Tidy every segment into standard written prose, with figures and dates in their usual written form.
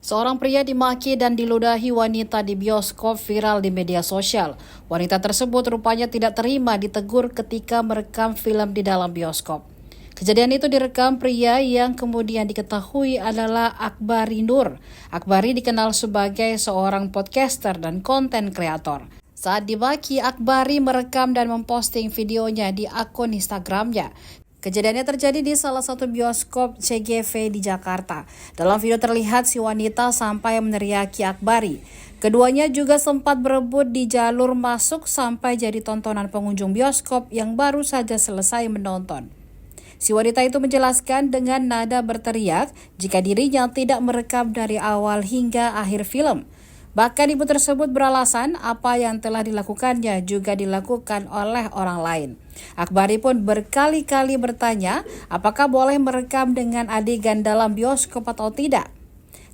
Seorang pria dimaki dan diludahi wanita di bioskop viral di media sosial. Wanita tersebut rupanya tidak terima ditegur ketika merekam film di dalam bioskop. Kejadian itu direkam pria yang kemudian diketahui adalah Akbari Nur. Akbari dikenal sebagai seorang podcaster dan konten kreator. Saat dimaki, Akbari merekam dan memposting videonya di akun Instagramnya. Kejadiannya terjadi di salah satu bioskop CGV di Jakarta. Dalam video terlihat si wanita sampai meneriaki Akbari. Keduanya juga sempat berebut di jalur masuk sampai jadi tontonan pengunjung bioskop yang baru saja selesai menonton. Si wanita itu menjelaskan dengan nada berteriak jika dirinya tidak merekam dari awal hingga akhir film. Bahkan ibu tersebut beralasan apa yang telah dilakukannya juga dilakukan oleh orang lain. Akbari pun berkali-kali bertanya apakah boleh merekam dengan adegan dalam bioskop atau tidak.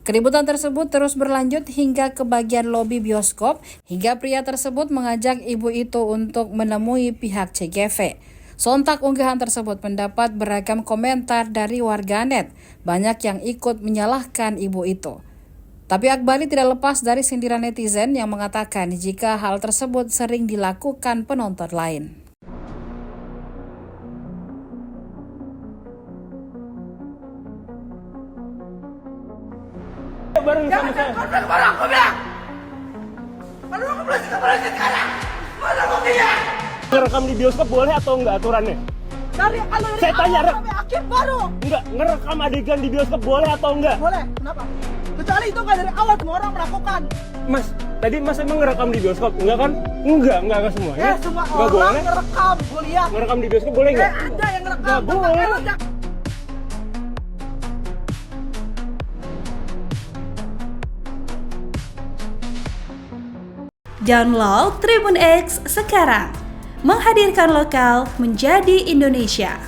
Keributan tersebut terus berlanjut hingga ke bagian lobi bioskop hingga pria tersebut mengajak ibu itu untuk menemui pihak CGV. Sontak unggahan tersebut mendapat beragam komentar dari warganet. Banyak yang ikut menyalahkan ibu itu. Tapi Akbari tidak lepas dari sindiran netizen yang mengatakan jika hal tersebut sering dilakukan penonton lain. Bareng sama saya. Baru aku bilang. Baru aku bilang sekarang. Baru aku bilang. Ngerekam di bioskop boleh atau enggak aturannya? Dari Saya tanya, awal sampai akhir baru. Enggak, ngerekam adegan di bioskop boleh atau enggak? Boleh, kenapa? Kecuali itu kan dari awal semua orang melakukan. Mas, tadi Mas emang ngerekam di bioskop? Enggak kan? Enggak semua ya? Semua Enggak orang boleh. ngerekam, gue lihat. Ngerekam di bioskop boleh enggak? Ada yang ngerekam. Enggak boleh. Download Tribun X sekarang, menghadirkan lokal menjadi Indonesia.